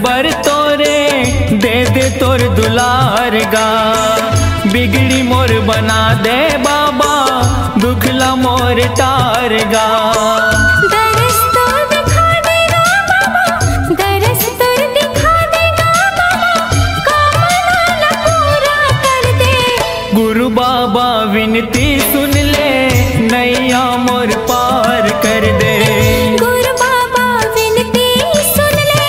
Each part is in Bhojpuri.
बर तोरे दे दे तोर दुलार गा। बिगड़ी मोर बना दे बाबा दुखला मोर तार गा। दरस तो दिखा देगा बाबा, दरस तो दिखा देगा बाबा, कामना पूरा कर दे। गुरु बाबा विनती सुन ले नैया मोर पार कर दे। गुरु बाबा विनती सुन ले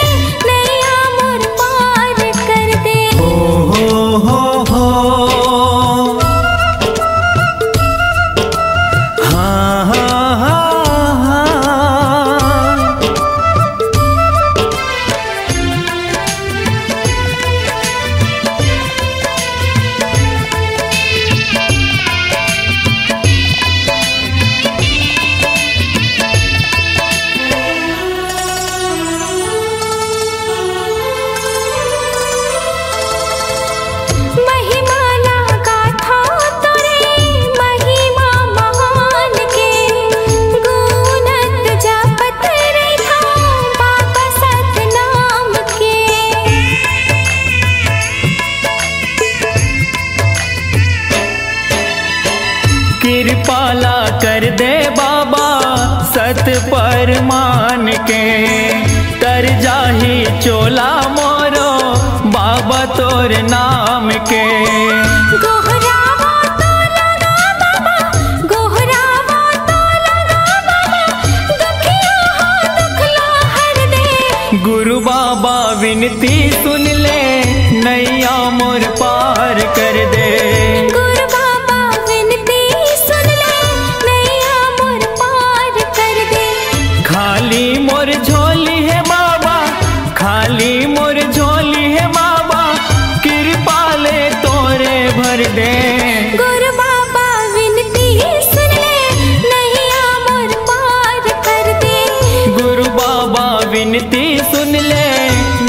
नैया मोर पार कर दे। हो हाँ हाँ हाँ हाँ। महिमाला गाथा तोरे महिमा महान के, गुणत जपत रहा बाबा सतनाम के। कृपाला कर दे बाबा सत पर मान के। तर जाही चोला मोरो बाबा तोर नाम के। गोहरावा तो लगा बाबा, गोहरावा तो लगा बाबा, दुखिया हो दुखला हर दे। गुरु बाबा विनती सुन ले नैया मोर पार कर दे। गुरु बाबा विनती सुन ले नैया मोर पार कर दे। खाली मोर झोली है बाबा, खाली मोर झोली है बाबा, कृपा ले तोरे भर दे। गुरु बाबा विनती सुन ले नैया मोर पार कर दे। गुरु बाबा विनती सुन ले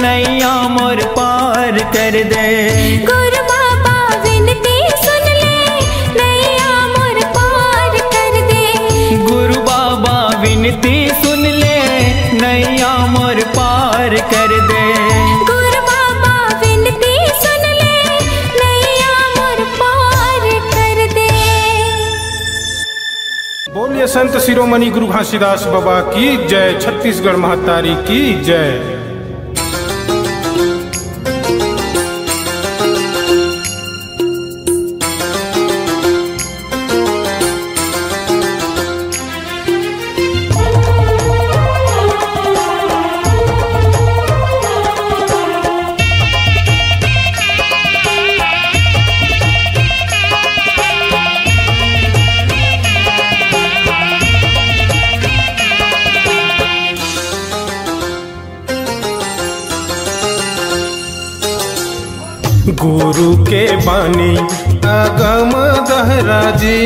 नैया मोर पार कर दे। गुरु बाबा विनती सुन ले नैया मोर पार कर दे। गुरु बाबा विनती सुन ले नैया मोर पार कर दे। गुरु बाबा विनती सुन ले नैया मोर पार कर दे। बोलिए संत शिरोमणि गुरु घासीदास बाबा की जय। छत्तीसगढ़ महतारी की जय। गुरु के बानी अगम दहरा जी,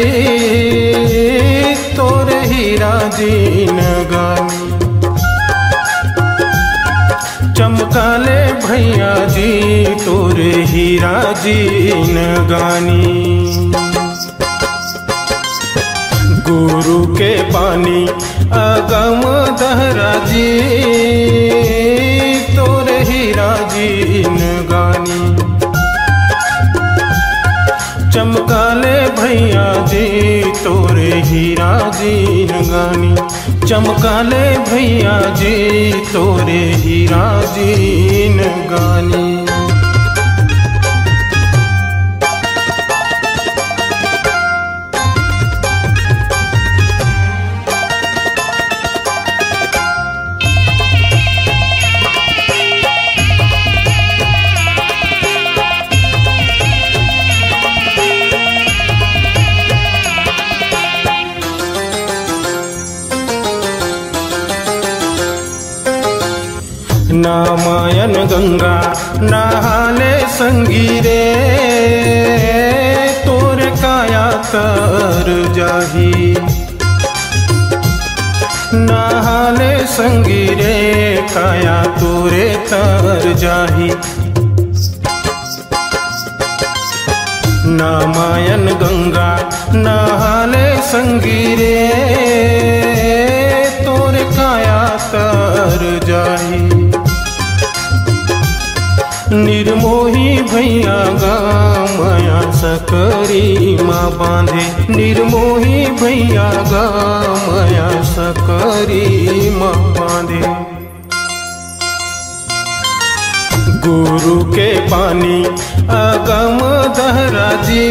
तोरे हीरा जी नगानी। चमकाले भैया जी तोरे हीरा जी नगानी। गुरु के बानी अगम दहरा जी, तोरे हीरा जी नगानी। चमकाले भैया जी तोरे हीरा जी नगानी। चमकाले भैया जी तोरे हीरा जी नगानी। नामायन गंगा नहाले संगीरे, तोर काया तर जाही। नहाले संगीरे काया तोरे तर जाही। नामायन गंगा नहाले संगीरे, तोरे काया तर जाही। निर्मोही भैया गा माया सकरी माँ बांधे। निर्मोही भैया गा माया सकरी माँ बांधे। गुरु के पानी अगम दहरा जी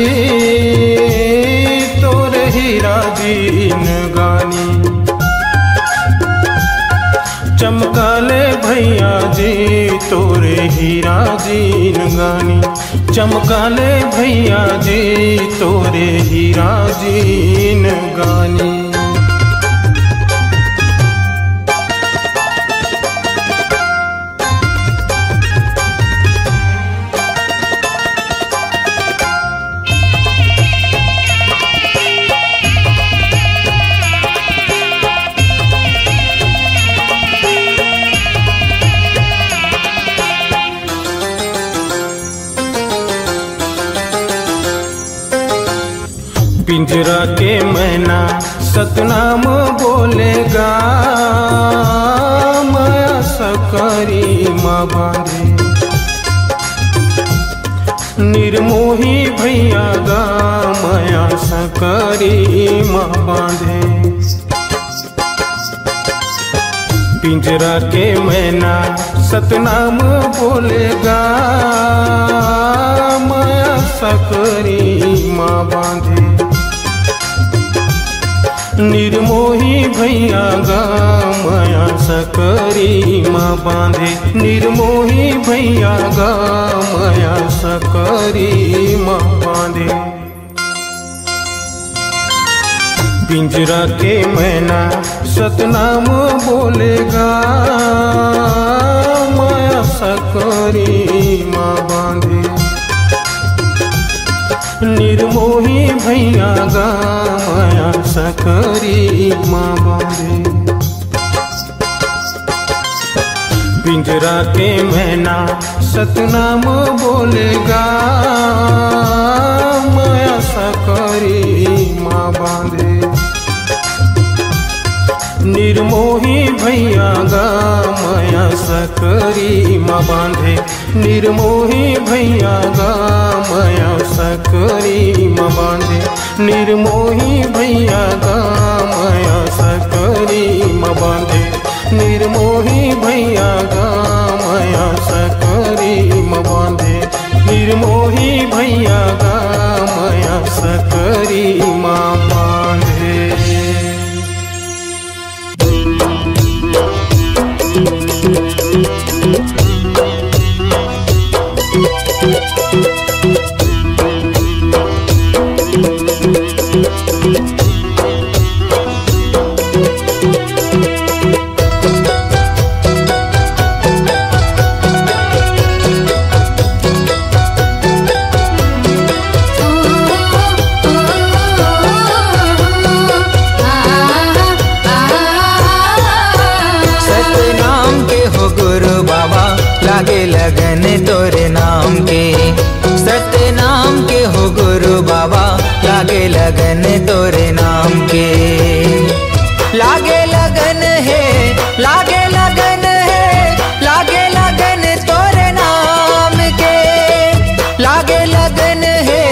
तोरे हीरा दीन गानी। चमकाले भैया जी तोरे हीरा जीन गानी। चमकाले भैया जी तोरे हीरा जीन गानी। पिंजरा के मैना सतनाम बोलेगा माया सकरी माँ बांधे। निर्मोही भैया गा माया सकरी माँ बांधे। पिंजरा के मैना सतनाम बोलेगा माया सकरी माँ बांधे। निर्मोही भैया गा माया सकरी माँ बांधे। निर्मोही भैया गा माया सकरी माँ बांधे। पिंजरा के मैना सतनाम बोलेगा माया सकरी माँ बांधे। निर्मोही भैया गा माया सकरी माँ बांधे। पिंजरा के मैना सतनाम बोलेगा माया सकरी माँ बांधे। निर्मोही भैया गा माया सकरी माँ बांधे। निर्मोही भैया गा माया सकरी माँ बांधे। निर्मोही भैया गा माया सकरी माँ बांधे। निर्मोही भैया गा माया सकरी माँ बांधे। निर्मोही भैया गा माया सकरी माँ बांधे। लागे लगन तोरे नाम के। सत्य नाम के हो गुरु बाबा लागे लगन तोरे नाम के। लागे लगन है लागे लगन है लागे लगन तोरे नाम के। लागे लगन है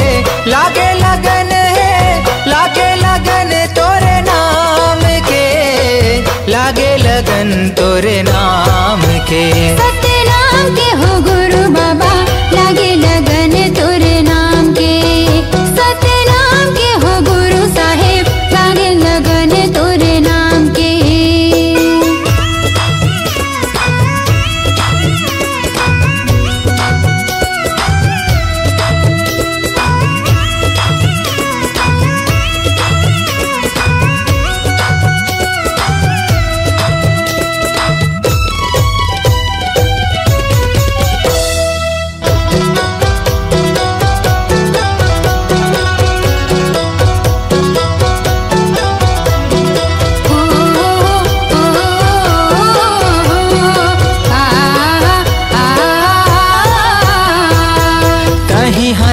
लागे लगन है लागे लगन तोरे नाम के। लागे लगन तोरे नाम के। नाम के हो गुरु बाबा लागे लगन तोरे नाम के। सत्य नाम के हो गुरु साहेब लागे लगन तोरे नाम के।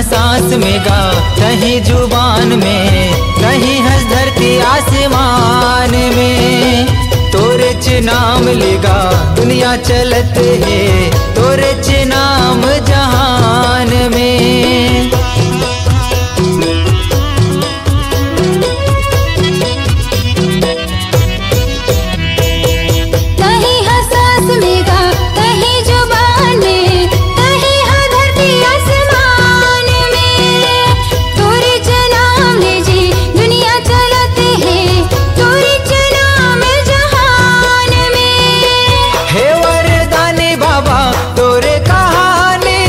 सांस में गा कहीं जुबान में कहीं हंस धरती आसमान में। तोरे च नाम लेगा दुनिया चलत है, तोरे च नाम जहान में। कहीं हसास में गा, कहीं जुबान में, कहीं हाँ धरती आसमान में। तोरे च नाम ले जी दुनिया चलत है, तोरे च नाम जहान में। हे वरदानी बाबा तोरे कहानी,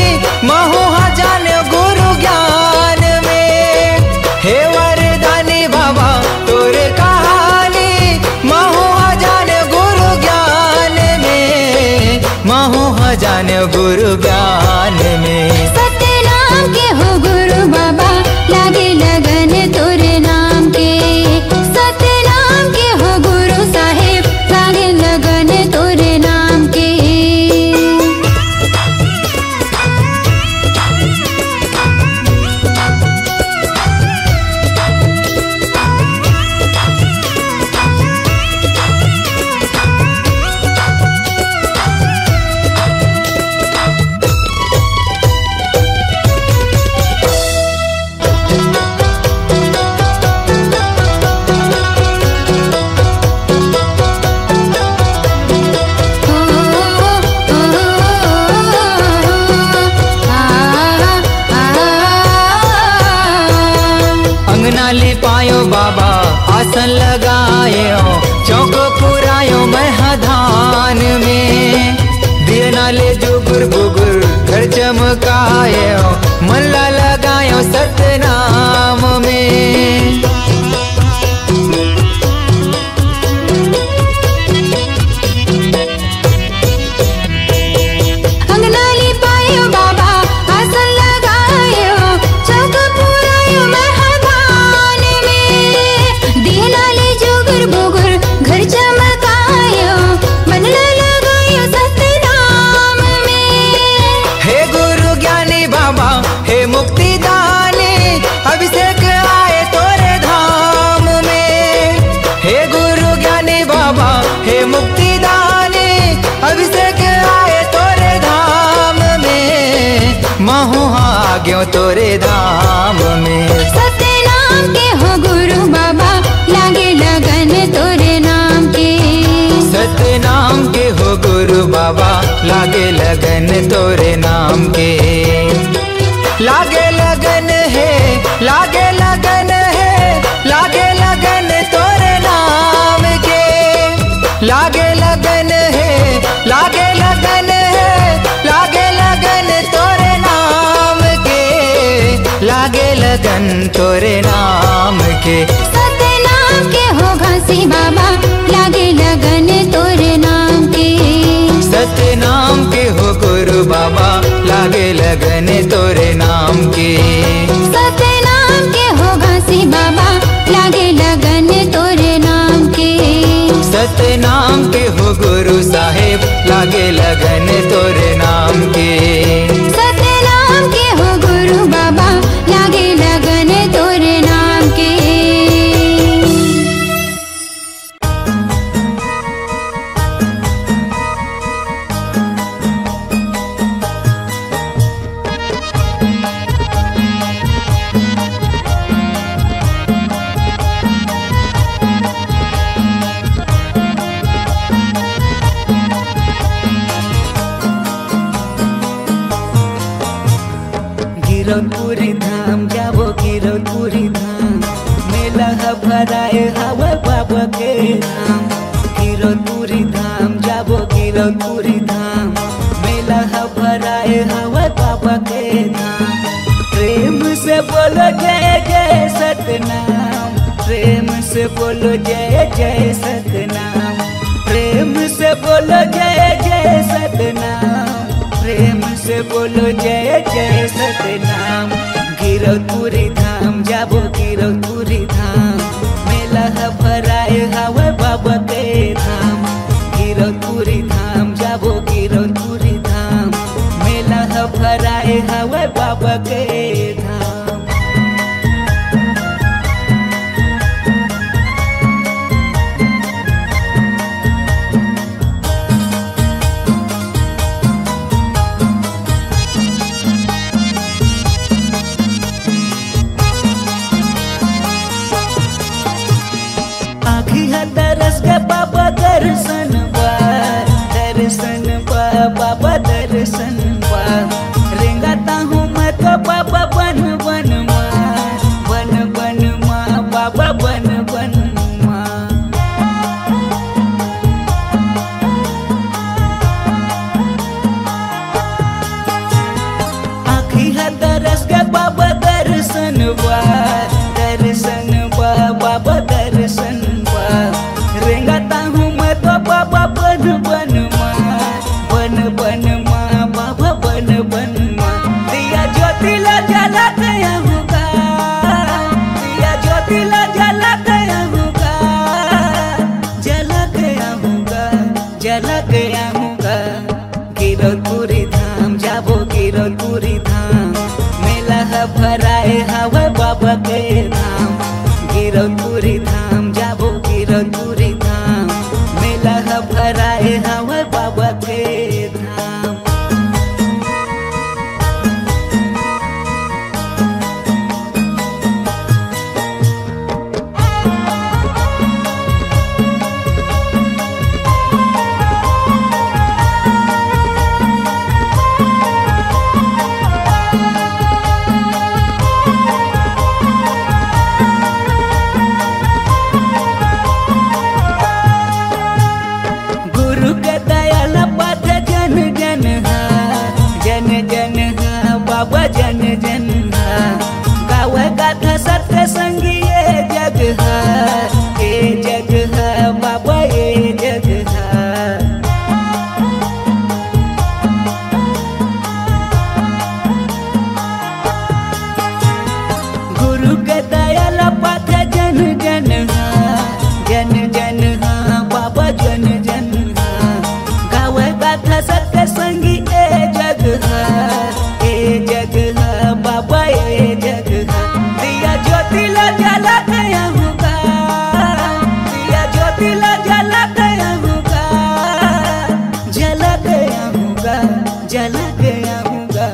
महु जान गुरु ज्ञान में। हे वरदानी बाबा तोरे कहानी, महु जान गुरु ज्ञान में, महु जान गुरु ज्ञान में। सतनाम के हो गुरु बाबा, लागे लगन तोरे नाम के। सतनाम के हो गुरु साहेब, लागे लगन तोरे नाम के। अंगना लिपायो बाबा आसन लगायो, चौक पुरायो महधान में। दिया नाले जुगुर बुगुर घर चमकायो, मल्ला लगायो सतनाम में। अंगना लिपायो बाबा, आसन लगायो, चौक पुरायो महधान में। दिया नाले जुगुर बुगुर घर चमकायो, मनला लगायो सतनाम में। हे गुरु ज्ञानी बाबा हे मुक्ति दानी, अभिषेक आए तोरे धाम में। हे गुरु ज्ञानी बाबा हे मुक्ति दानी, अभिषेक आए तोरे धाम में, महु आ गयो तोरे धाम में। सतनाम के हो गुरु बाबा, लागे लगन तोरे नाम के। सतनाम के हो गुरु बाबा, लागे लगन तोरे नाम के। लागे लगन है, लागे लगन है, लागे लगन तोरे नाम के। लागे लगन है, लागे लगन है, लागे लगन तोरे नाम के। लागे लगन तोरे नाम के। सतनाम के हो घासी बाबा, लागे लगन तोरे नाम के। सतनाम के हो गुरु बाबा, लागे लगन तोरे नाम के। सतनाम के हो घासी बाबा, लागे लगन तोरे नाम के। सतनाम के हो गुरु साहेब, लागे लगन तोरे नाम के। सतनाम के हो गुरु बाबा, लागे लगन तोरे नाम के। गिरौदपुरी धाम जाबो गिरौदपुरी धाम, मेला भराए हवा बाबा के धाम। गिरौदपुरी धाम जाबो गिरौदपुरी धाम, मेला भराए हवा बाबा के धाम। प्रेम से बोलो जय जय सतनाम, प्रेम से बोलो जय जय सतनाम। प्रेम से बोलो जय जय सतनाम, प्रेम से बोलो जय जय सतनाम। गिरौदपुरी धाम जाबो गिरौदपुरी धाम, मेला भराए हवा बाबा के धाम। गिरौदपुरी धाम जाबो गिरौदपुरी धाम, मेला भराए हवा बाबा के धाम। दर्शन बा बाबा दर्शन बा रेंगाता हूँ मैं तो बाबा बन बन माँ बाबा बन माँ। आँखी है तरस के बाबा दर्शन बा बाबा दर्शन बा रेंगाता हूँ मैं तो बाबा बन माँ बाबा बन माँ। दिया ज्योतिला जला गया होगा दिया ज्योतिला जला गया होगा जला गया होगा गिरौदपुरी धाम जाबो गिरौदपुरी धाम मेला है भराए हवा बाबा के धाम गिरौदपुरी धाम जाबो गिरौदपुरी धाम मेला है भराए हवा बाबा के धाम। बाबा जन जन गावे गाथा सत्य संगी ये जग है बाबा ये जग है। गुरु के दयाल पाथ जन जन बाबा जन जन गावे गाथा सत्य संगी ये जग है बाबा ये जग है। दिया ज्योतिला जला गया होगा दिया ज्योतिला जला गया होगा जला गया होगा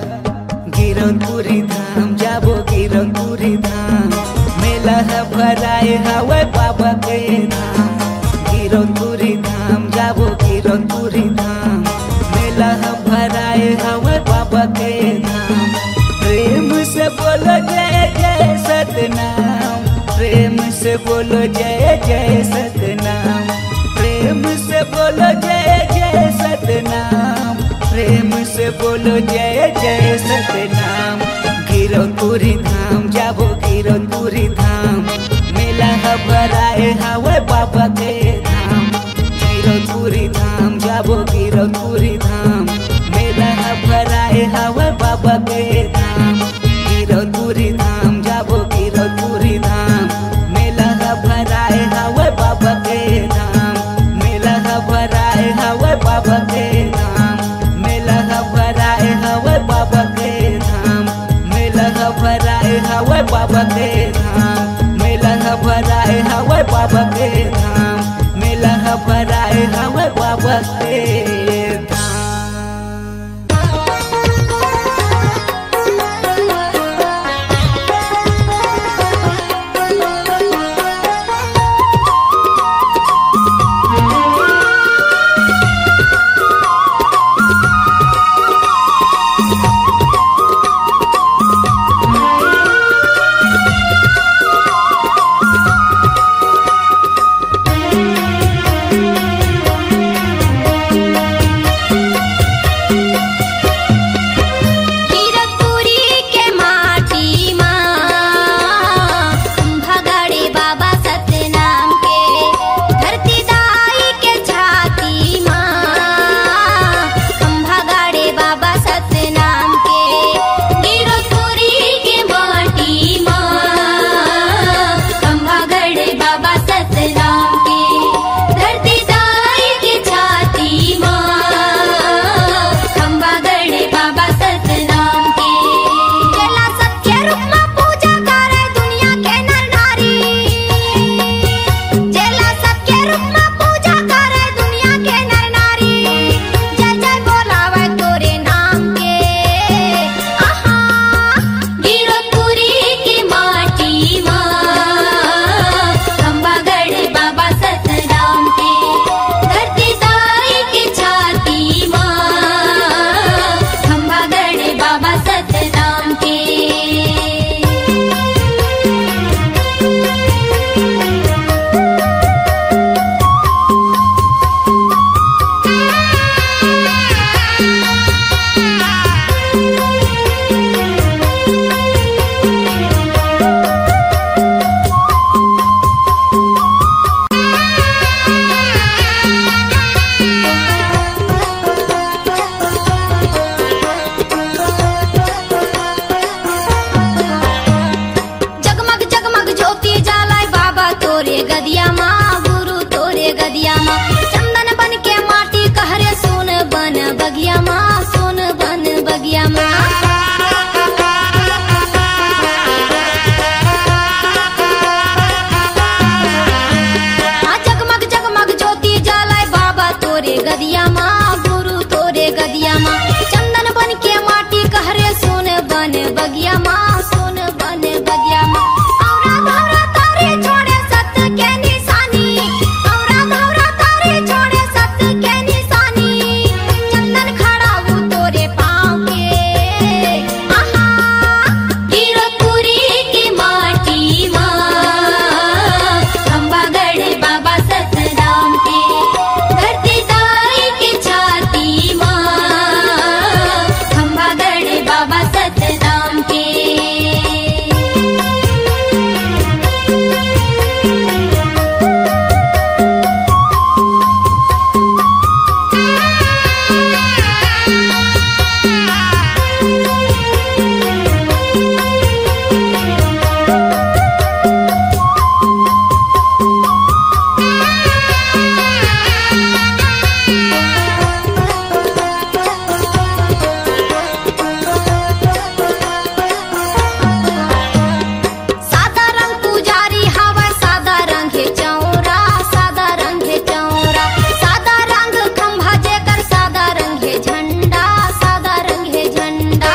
गिरौदपुरी धाम जाबो गिरौदपुरी धाम मेला है भराए हवा बाबा के धाम गिरौदपुरी धाम जाबो गिरौदपुरी धाम मेला है भराए हवा बाबा के धाम। प्रेम से बोलो जय जय सतनाम प्रेम से बोलो जय जय सतनाम प्रेम से बोलो जय जय सतनाम प्रेम से बोलो जय जय सतनाम गिरौदपुरी धाम जाबो गिरौदपुरी धाम मेला है भराए हवा बाबा के धाम गिरौदपुरी धाम जाबो गिरौदपुरी धाम मेला है भराए हवा बाबा के धाम गिरौदपुरी धाम जाबो गिरौदपुरी धाम मेला है भराए हवा बाबा के धाम मेला है भराए हवा बाबा के धाम मेला है भराए हवा बाबा के धाम मेला है भराए हवा बाबा के धाम मेला है भराए हवा बाबा के धाम मेला है भराए हवा बाबा के धाम। तोरे गदिया माँ, गुरु तोरे गदिया माँ। चंदन बन के माटी कहरे सोन बन बगिया माँ, सोन बन बगिया माँ। जगमग जगमग ज्योति जलाए बाबा तोरे गदिया माँ, गुरु तोरे गदिया माँ। चंदन बन के माटी कहरे सोन बन बगिया माँ, सोन बन बगिया माँ। औरा धौरा तारे छोड़े सत्य के निशानी, औरा धौरा तारे छोड़े सत्य के निशानी। चंदन खड़ा वो तोरे पाँव के, आहा गिरपुरी की माटी माँ, खंबागढ़ बाबा सतराम के। धरती दाई की छाती माँ, खंबागढ़ बाबा सतराम के। सादा रंग पुजारी हवा, सादा रंग है चौरा, सादा रंग है चौरा। सादा रंग खंभा जेकर, सादा रंग है झंडा, सादा रंग है झंडा।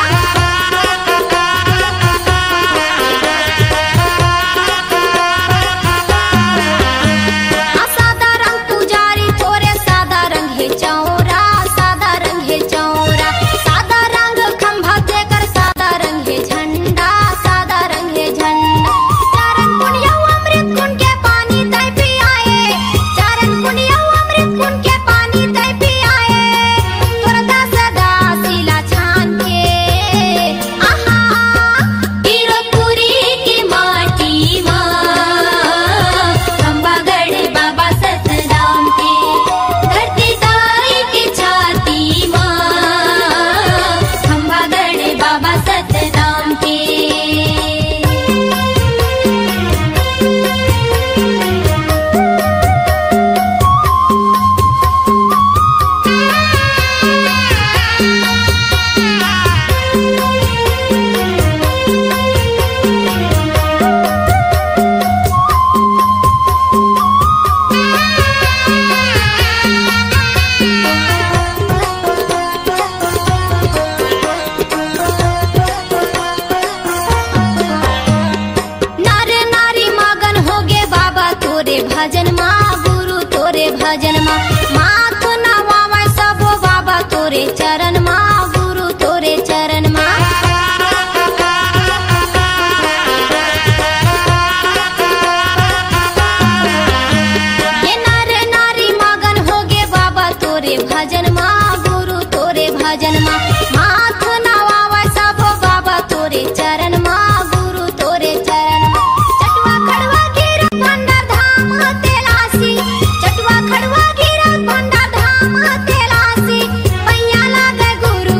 सादा रंग पुजारी तोरे, सादा रंग है चौरा, सादा रंग है चौरा। सादा रंग खंभा जेकर, सादा रंग है झंडा, सादा रंग है झंडा। चरण पुण्य अमृत कुंड के पानी तय पियाए, चरण पुण्य अमृत कुंड के पानी तय पियाए। तोरा सदा सिला छान के, आहा गिरपुरी की माटी माँ, खंबागढ़ बाबा सतराम के। धरती दाई की छाती माँ, खंबागढ़ बाबा सतराम के। नारे नारी मगन हो गे बाबा तोरे भजन माँ, गुरु तोरे भजन माँ। माथ नवावे सबो बाबा तोरे चरण माँ, गुरु तोरे चरण माँ। ये नारे नारी मगन हो गे बाबा तोरे भजन माँ, गुरु तोरे भजन माँ। माथ नवावे सबो बाबा तोरे चरण माँ, गुरु तोरे चरण माँ। चटवा खड़वा गिरा भंडार धाम तेलासी, चटवा खड़वा गिरा भंडार धाम तेलासी। पैया लागे गुरु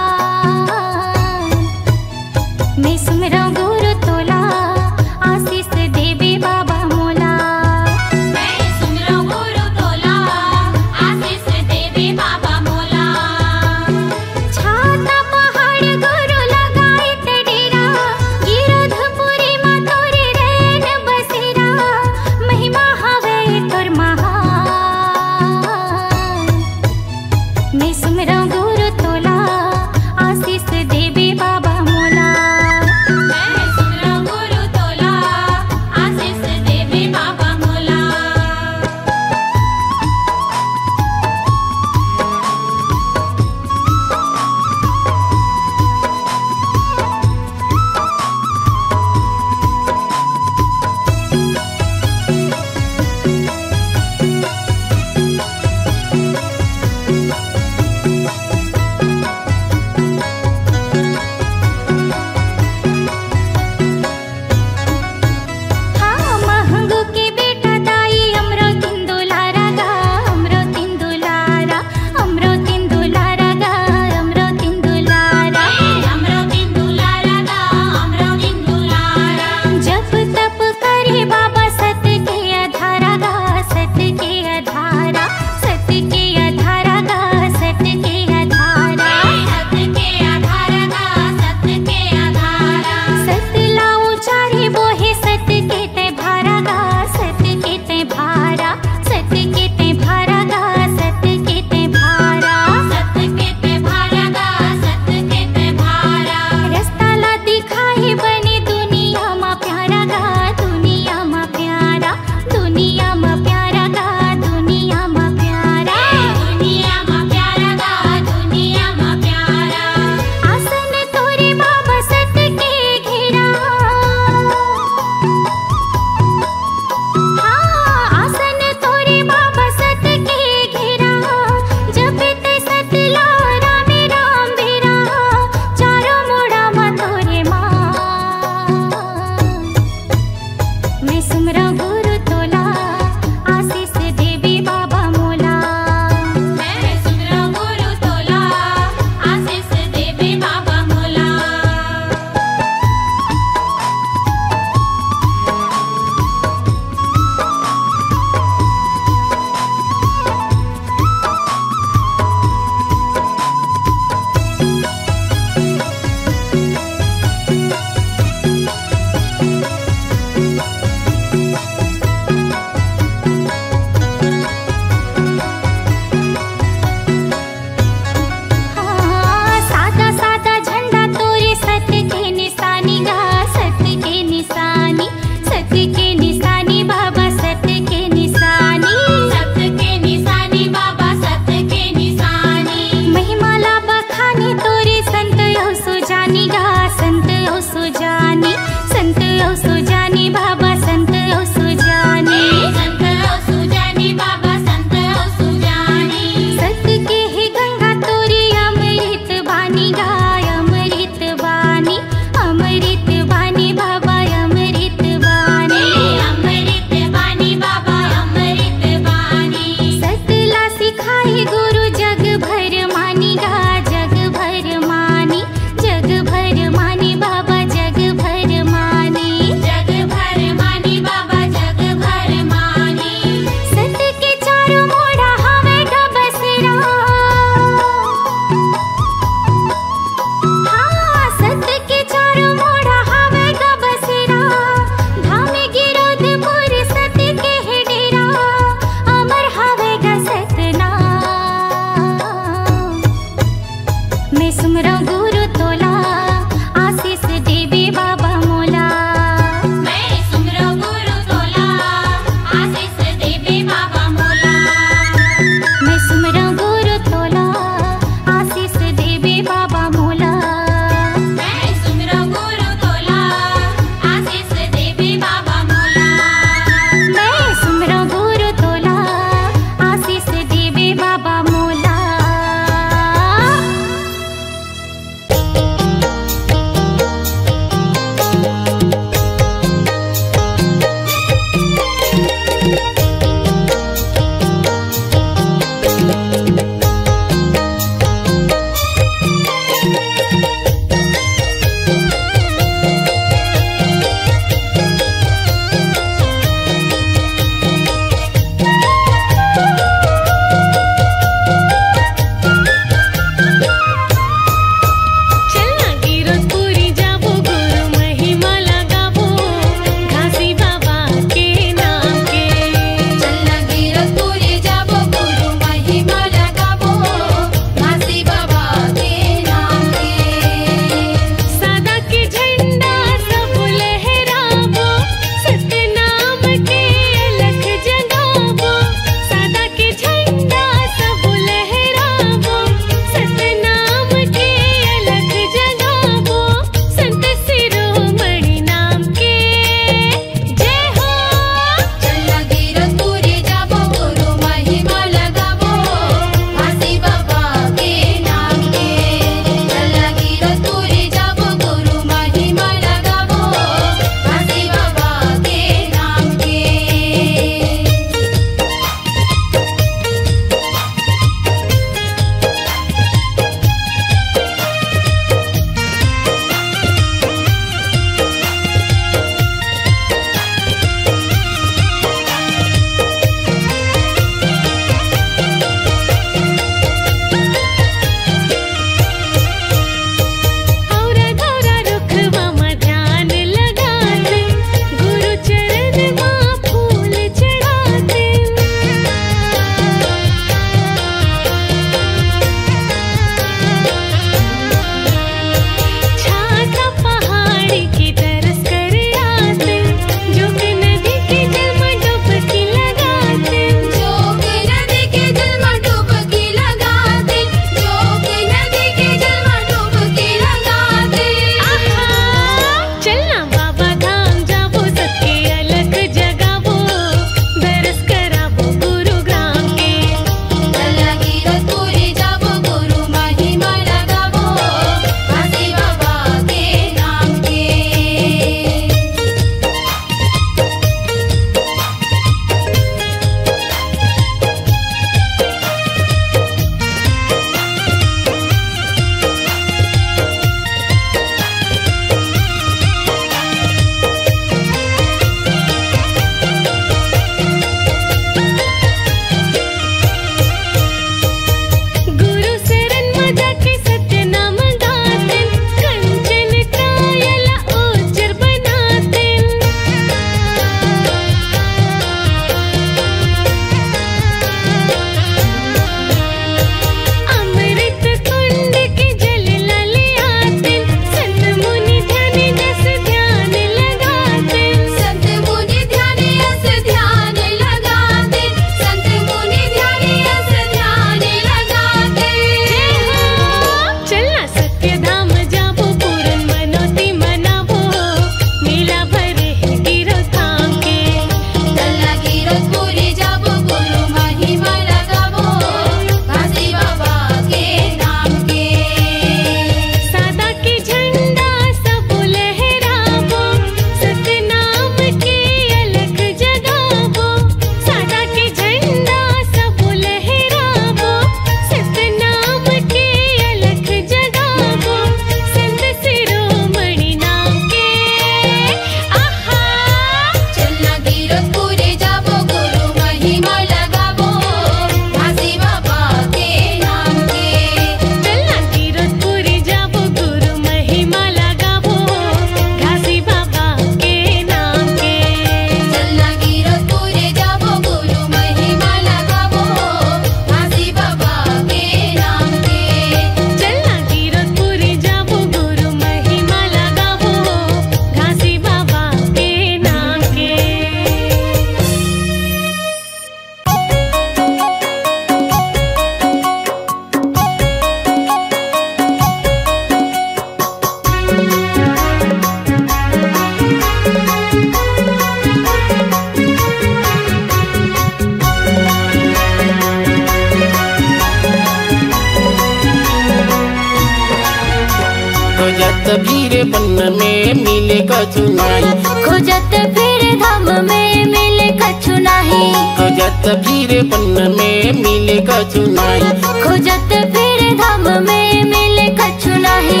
भीरे बन में मिले कछु नाही, खोजत फिरे धाम में मिले कछु नाही, खोजत भीरे बन में मिले कछु नाही, खोजत फिरे धाम में मिले कछु नाही,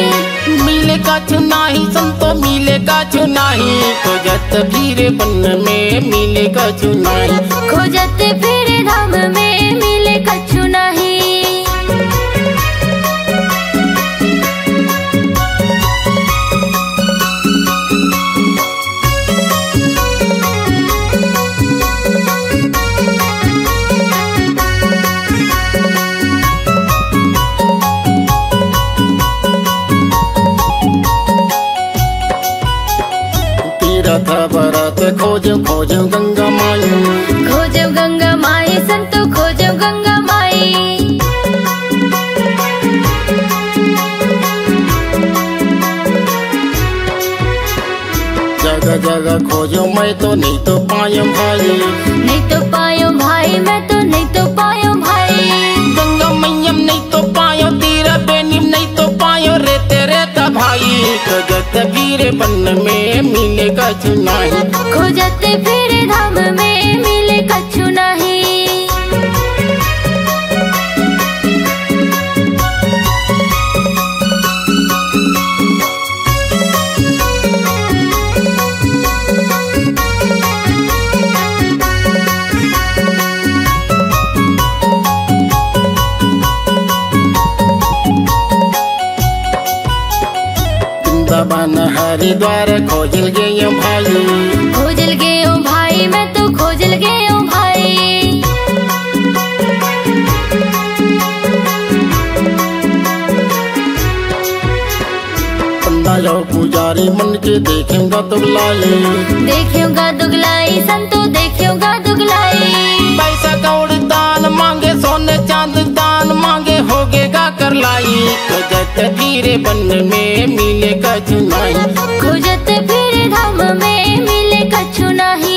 मिले कछु नाही संतो मिले कछु नाही, खोजत भीरे बन में मिले कछु नाही, खोजत फिरे धाम में मिले कछु नाही। तीरथ भरत खोजो खोजो गंगा माई, खोजो गंगा माई संतो खोजो गंगा माई, जगह जगह खोजो मैं तो नहीं तो पायो भाई, नहीं तो पायो भाई मैं तो नहीं तो पायो भाई, गंगा मैयम नहीं तो पायो, तीरा बेनी नहीं तो पायो रे तेरे ता भाई, खोजत भीरे बन में मिले कछु नाही, खोजत फिरे धाम में मिले कछु नाही। वृंदावन हरिद्वार खोजल गयो भाई, खोजल गयो भाई मैं तो खोजल गयो भाई, बंदा जाओ पुजारी मन के देखेगा दुगलाई, देखूंगा दुगलाई संतो देखूंगा दुगलाई, पैसा कौड़ी दान मांगे सोने चांद दान मांगे होगेगा कर लाई, खोजत भीरे बन में मिले कछु नाही, खोजत फिरे धाम में मिले कछु नाही।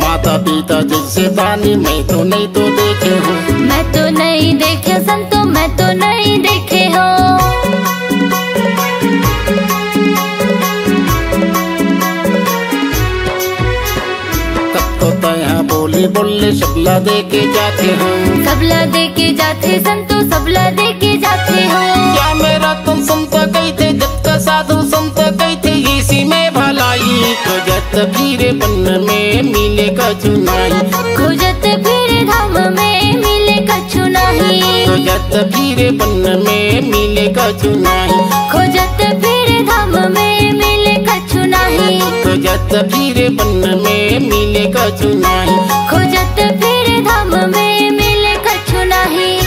माता पिता जैसे दानी मैं तो नहीं तो देखे हूँ, मैं तो नहीं देखे संतो मैं तो नहीं देखे हो, तब तो तया बोली बोले सबला दे के जाते हो, सबला दे के जाते संतो सबला दे के जाते हो, क्या मेरा तुम संत कही थे जब का साधु संत कही थे इसी में भलाई, खोजत भीरे बन में मिले कछु नाही, खोजत फिरे धाम में मिले कछु नाही, खोजत भीरे बन में मिले कछु नाही, खोजत फिरे धाम में मिले कछु नाही, खोजत भीरे बन में मिले कछु नाही, खोजत फिरे धाम में मिले कछु नाही।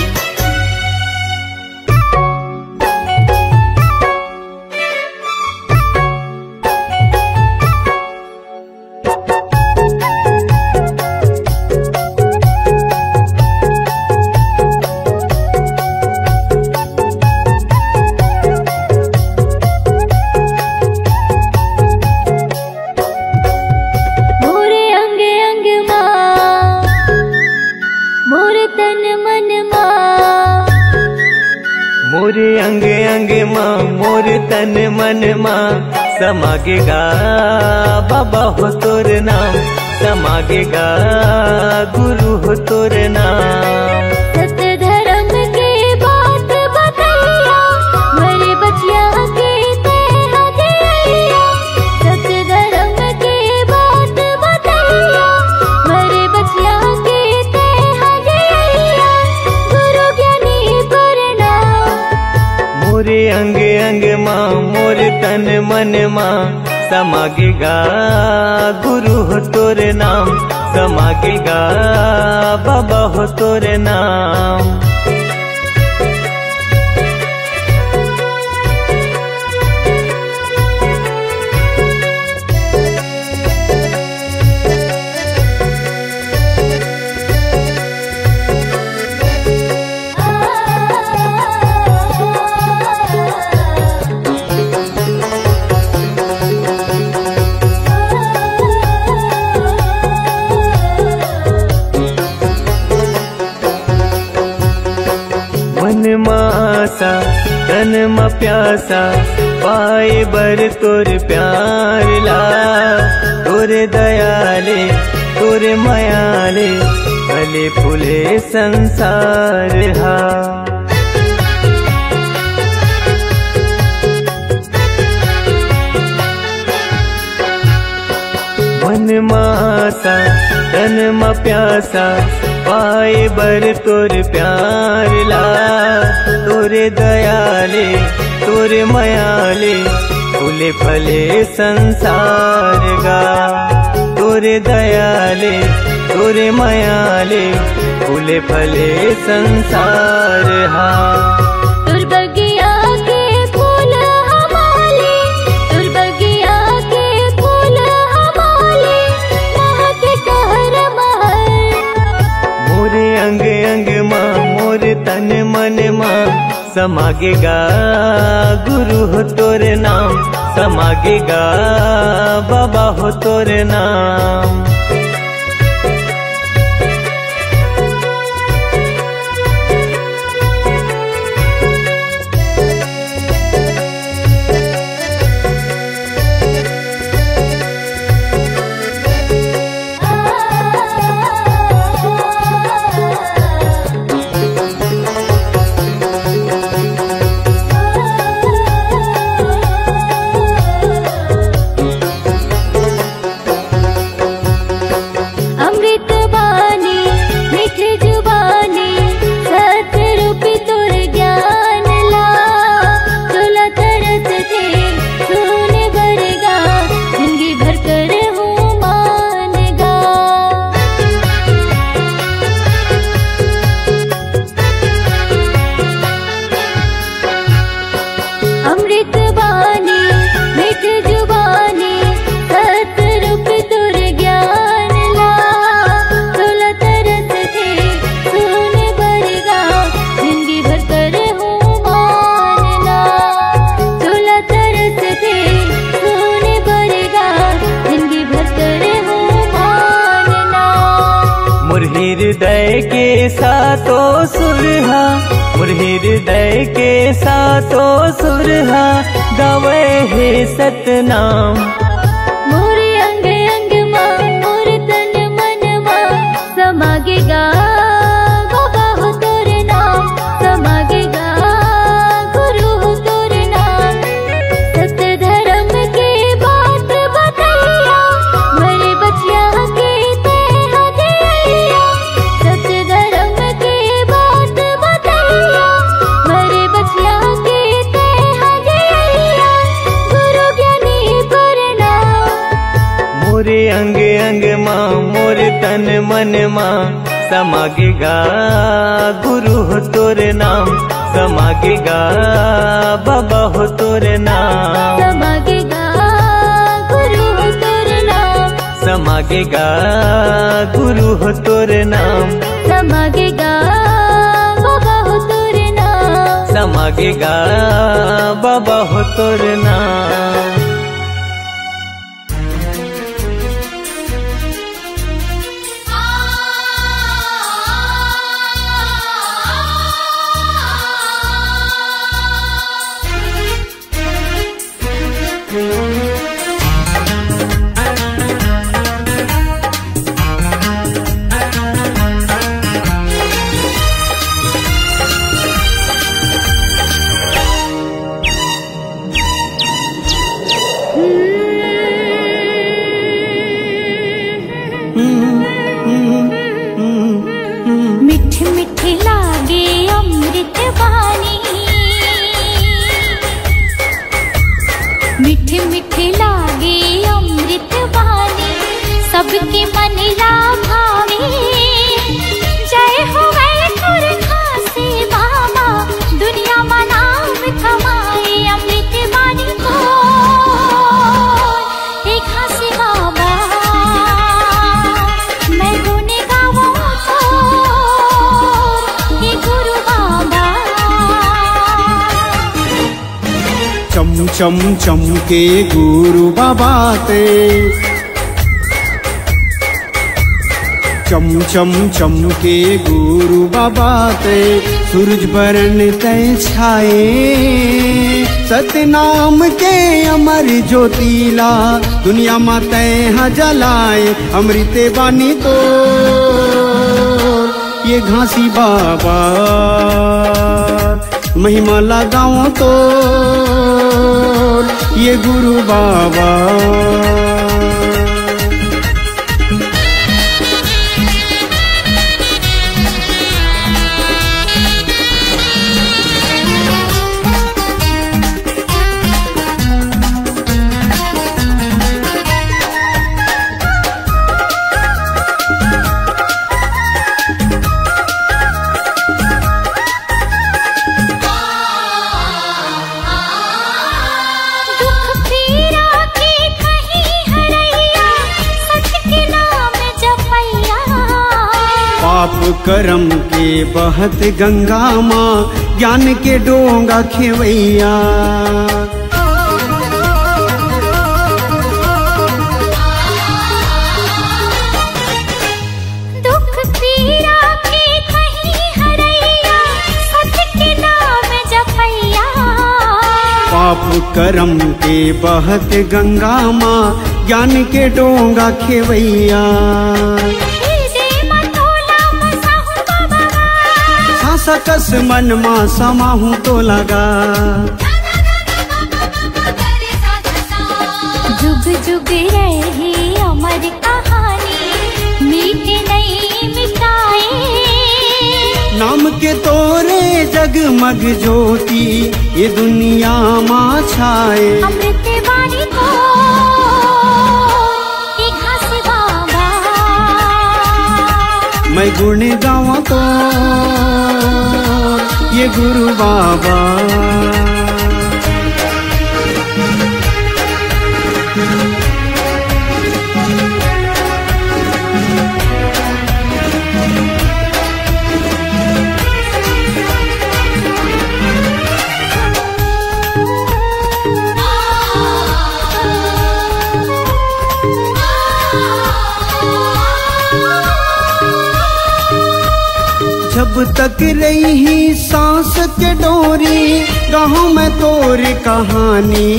मोरे अंग अंग माँ, मोरे तन मन माँ, मोरे अंग अंग माँ मोरे तन मन माँ, समागेगा बाबा हो तोर नाम, समागेगा गुरु हो तोर नाम। सत्य धर्म के बात बतैया, मरे बचिया के ते हदिया, सत्य धर्म के बात बतैया, मरे बचिया के ते हदिया, गुरु ज्ञानी प्रणाम। मोरे अंग अंग माँ मोरे तन मन माँ, समागेगा गुरु हो तोर नाम, समागेगा बाबा हो तोर नाम। प्यासा पाए बर तोर प्यार ला, तोरे दयाले तोरे मायाले फले फूले संसार हा। मन मासा तन मा प्यासा पाए बर तोर प्यार ला, तोरे दयाले तोरे मायाले फूले फले संसार गा, तोरे दयाले तोरे मायाले फूले फले संसार हा। तुर बगिया के फूल हमारे, तुर बगिया के फूल हमारे, महक कहर महर। मोरे अंग अंग माँ मोरे तन मन माँ समागेगा गुरु हो तोरे नाम, समागेगा बाबा हो तोरे नाम। हृदय के सातों सुरहा, हृदय के सातों सुरहा गावे है सतनाम। मोरे अंग अंग माँ मोरे तन मन माँ समागेगा बाबा हो तोरे नाम, समागेगा गुरु हो तोरे नाम। सत्य धर्म के बात बतैया मरे बचिया के ते हदिया, सत्य धर्म के बात बतैया मरे बचिया के ते हदिया, गुरु ज्ञानी प्रणाम। मोरे अंग अंग माँ मोरे तन मन माँ समागेगा गुरु हो तोरे नाम, समागेगा बाबा हो तोरे नाम। समागेगा गुरु हो तोरे नाम, समागेगा गुरु हो तोरे नाम, समागेगा बाबा हो तोरे नाम, समागेगा बाबा हो तोरे नाम। मीठी मीठी लागे अमृत वाणी, मीठी मीठी लागे अमृत वाणी, सबके मन ला भावे। जय हो वैकुंठ खासे बाबा, दुनिया में नाम कमाए अमृत वाणी को। एक खासे बाबा मैं गुने गाऊं तो, हे गुरु बाबा। चम चम चमके गुरु बाबा ते, चम चम चमके गुरु बाबा ते, सूरज बरन तय छाए, सतनाम के अमर ज्योतिला दुनिया में तय जलाए। अमृते बानी तो ये घासी बाबा महिमा लगाओ तो ये गुरु बाबा। पाप करम के बहत गंगा माँ, ज्ञान के डोंगा खेवैया। दुख पीरा के कहीं हरैया, सत्य के नाम जपैया। पाप करम के बहत गंगा माँ, ज्ञान के डोंगा खेवैया। सकस मन मा समाहू तो लगा, जुग जुग रही अमर कहानी, मीटे नहीं मिटाए। नाम के तोरे जगमग ज्योति ये दुनिया माँ छाए। अमृत वाणी को एक घासी बाबा, मैं गुण गावा तो ये गुरु बाबा। जब तक रही सांस के डोरी, गाँव में तोरी कहानी।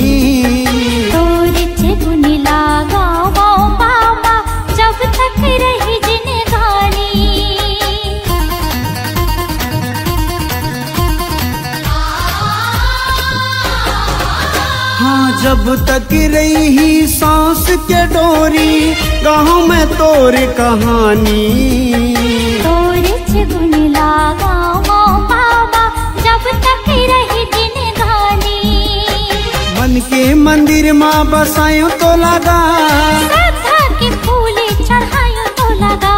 तोरे चुन लागा वो बाबा, जब तक रही जिंदगानी। हाँ जब तक रही सांस के डोरी, गाँव में तोरी कहानी। गुण लागा वो बाबा, जब तक रही जिंदगानी। मन के मंदिर माँ बसायो तो लगा, श्रद्धा के फूल चढ़ायो तो लगा।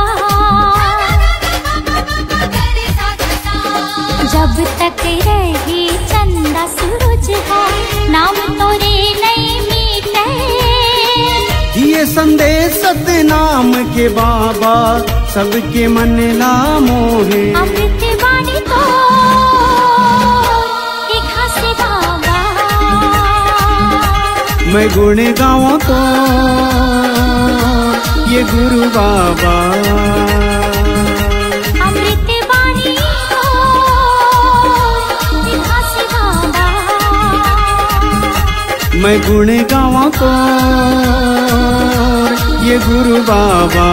जब तक रही चंदा सूरज का, नाम तोरे नहीं मिटे। ये संदेश सतनाम के बाबा, सबके मन ला मोहे। अमृत वाणी तो एक घासी बाबा, मैं गुण गावा तो ये गुरु बाबा। अमृत वाणी तो एक घासी बाबा, मैं गुण गावा तो ये गुरु बाबा।